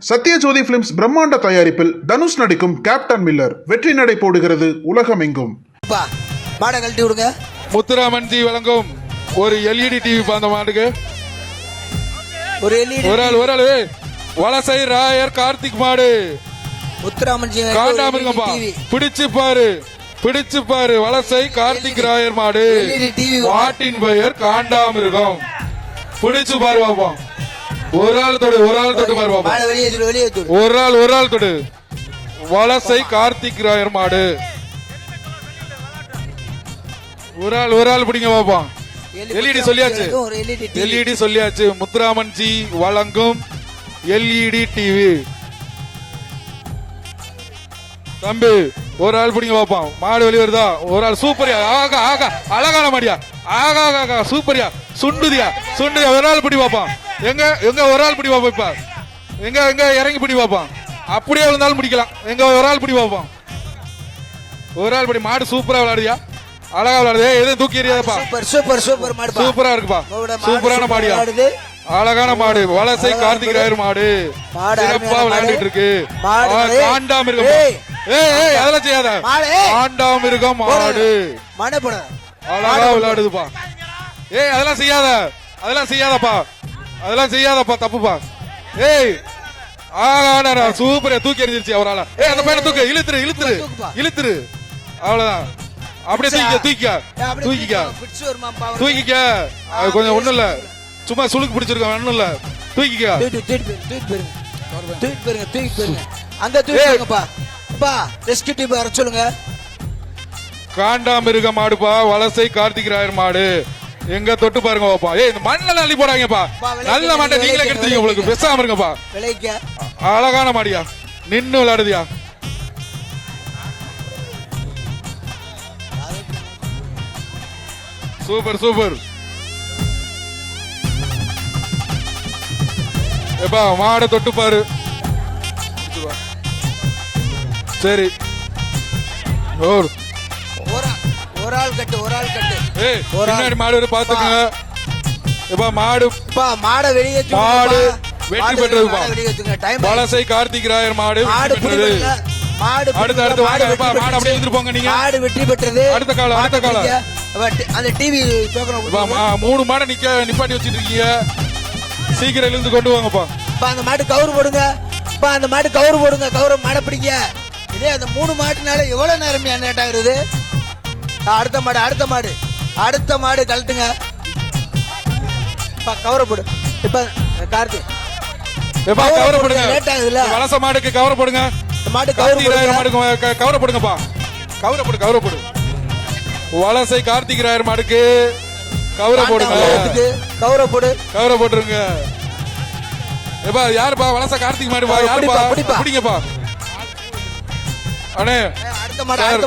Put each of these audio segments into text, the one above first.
Sathyajothi films பிரம்மாண்ட தயாரிப்பில் தனுஷ் நடிக்கும் கேப்டன் மில்லர் வெற்றி நடை போடுகிறது உலகமெங்கும். மாடை கழட்டி விடுங்க. முத்துராமன் ஜி வழங்கும் ஒரு எல்இடி டிவி அந்த மாட்டுக்கு ஒரு எல்இடி ஒரு ஆளு வலசை ராயர் கார்த்திக் மாடு முத்துராமன் ஜி காண்டாம இருக்கப்பா. பிடிச்சு பாரு வலசை கார்த்திக் ராயர் மாடு மாட்டின் பெயர் காண்டாமிருகம். பிடிச்சு பாரு பாப்போம். ஒரு ஆள் தொடு பாரு பாப்போம். ஒரு ஆள் தொடு வலசை கார்த்திக் ராயர் மாடு. ஒரு ஆள் பிடிங்க பாப்போம். எல்இடி சொல்லியாச்சு. முத்துராமன் ஜி வழங்கும் எல்இடி டிவி. தம்பி ஒரு ஆள் பிடிங்க பாப்போம். மாடு வெளியே வருதா? ஒரு ஆள் சூப்பரியா. அழகான மாடியா. சூப்பரியா. சுண்டுதியா. ஒரு ஆள் பிடி பாப்போம். எங்க ஒரு ஆள் பிடி பாப்போம். இப்ப எங்க இறங்கி பிடி பாப்போம். அப்படியே இருந்தாலும் பிடிக்கலாம். எங்க ஒரு ஆள் பிடி பாப்போம். ஒரு ஆள் பிடி. மாடு சூப்பரா விளையாடுதியா. அழகா விளையாடுது. எதுவும் தூக்கி எறியாதப்பா. சூப்பரா இருக்குப்பா. சூப்பரான மாடியா. அழகான மாடு வலசை கார்த்திக் ராயர் மாடு சிறப்பா விளையாண்டுட்டு இருக்கு. காண்டாமிருகம். அதெல்லாம் செய்யாத. காண்டாமிருகம் மாடு அழகா விளையாடுதுப்பா. அதெல்லாம் செய்யாதப்பா. தப்புப்பா. சூப்பரா தூக்கி எறிஞ்சிருச்சு அவரால. அந்த பையனை தூக்க இழுத்துரு. அவ்வளவுதான். அப்படியே தூக்கிக்க. கொஞ்சம் ஒண்ணும் இல்ல. சும்மா சுளுக்கு பிடிச்சிருக்கோம். ஒண்ணும் இல்ல. தூக்கிக்க. சொல்லுங்க. காண்டாமிருக மாடுப்பா வலசை கார்த்திக் ராயர் மாடு. எங்க தொட்டு பாருங்க பாப்பா. இந்த மண்ணில் அள்ளி போறாங்கப்பா. நல்ல மாட்டை நீங்களே கெடுத்துறீங்க. உங்களுக்கு பேசாம இருங்கப்பா. அழகான மாடியா. நின்னு விளையாடுதியா. சூப்பர். எப்பா மாடை தொட்டு பாரு. சரி ஒரு ஆள் கட்டு. பின்னாடி மாடு பாத்துக்கங்க. எப்பா மாடை வெளியே மாடு வெற்றி பெற்றதுப்பா. வலசை கார்த்திக் ராயர் மாடு அடுத்து வாங்க. மாடு அப்படியே இருந்துருப்போங்க. நீங்க மாடு வெற்றி பெற்றது. அடுத்த காலம் அந்த டிவி 3 மாடை நிப்பாட்டி வச்சிட்டு இருக்கீங்க. சீக்கிரம் இருந்து கொண்டு வாங்கப்பா. அந்த மாடு கவுரு போடுங்க. கவுர மாடை பிடிங்க. இதே அந்த 3 மாட்டுனால எவ்வளவு நேரம் லேட் ஆகுது. அடுத்த மாடு கழட்டுங்க. கவர போடு. இப்ப கார்த்தி கவர போடுங்க. லேட் ஆகுதுல. வலச மாடுக்கு கவர போடுங்க. மாடு கவர போடுங்கப்பா. கவர போடு. வலசை கார்த்திக் ராயர் மாடுக்கு கவர போடுங்க. கவர போட்டுருங்க. எப்பா யாருப்பா வலச கார்த்திக் மாடு? பிடிங்கப்பா. அண்ணே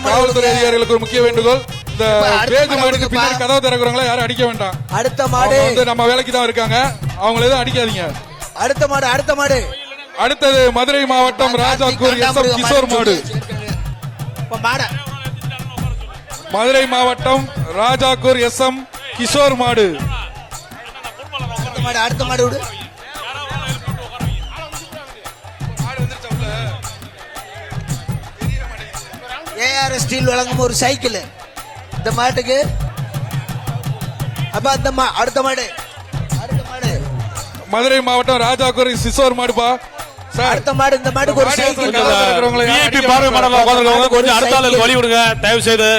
காவல்துறை அதிகாரிகளுக்கு ஒரு முக்கிய வேண்டுகோள். இந்த பேஜ் மாடுக்கு பின்னாடி கதவு திறக்கிறவங்கள யாரும் அடிக்க வேண்டாம். அடுத்த மாடு வந்து நம்ம வேலைக்கு தான் இருக்காங்க. அவங்கள எதுவும் அடிக்காதீங்க. அடுத்த மாடு அடுத்தது மதுரை மாவட்டம் ராஜாக்கூர் எஸ்எம் கிஷோர் மாடு. மதுரை மாவட்டம் ராஜாக்கூர் எஸ்எம் கிஷோர் மாடு. அடுத்த மாடு விடு. ஏஆர் ஸ்டீல் வழங்கும் ஒரு சைக்கிள் இந்த மாட்டுக்கு. அப்ப அடுத்த மாடு மதுரை மாவட்டம் ராஜாக்கூர் கிஷோர் மாடுப்பா. அடுத்த மாடு. இந்த மாட்டுக்கு ஒரு சைக்கிள். கொஞ்சம் அடுத்த ஆளுக்கு வழி விடுங்க தயவு செய்து.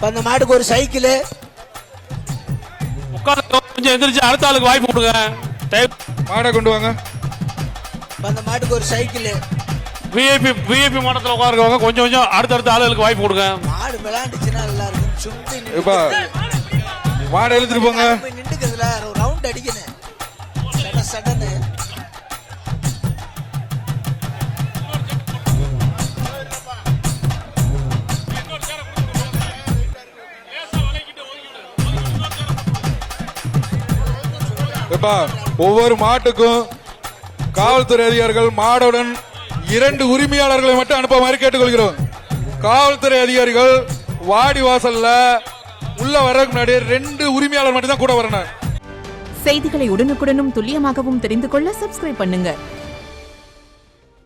அந்த மாட்டுக்கு ஒரு சைக்கிள். கொஞ்சம் எந்திரிச்சு அடுத்த ஆளுக்கு வாய்ப்பு கொடுங்க. மாடை கொண்டு வாங்க. அந்த மாட்டுக்கு ஒரு சைக்கிள். விஐபி மாடத்துல உட்காருக்கவங்க கொஞ்சம் அடுத்தடுத்த ஆளுகளுக்கு வாய்ப்பு கொடுங்க. மாடு விளையாண்டுச்சுன்னா நல்லா இருக்கும். மாடை எழுத்துட்டு போங்க. நின்றுக்கிறதுல ரவுண்ட் அடிக்கணும். சடன்னு ஒவ்வொரு மாட்டுக்கும் காவல்துறை அதிகாரிகள் மாடுடன் 2 உரிமையாளர்களை மட்டும் அனுப்புமாறு கேட்டுக்கொள்கிறோம். காவல்துறை அதிகாரிகள் வாடி வாசல்ல உள்ள வர்றதுக்கு முன்னாடி 2 உரிமையாளர் மட்டும் தான் கூட வரணும். செய்திகளை உடனுக்குடனும் துல்லியமாகவும் தெரிந்து கொள்ள சப்ஸ்கிரைப் பண்ணுங்க.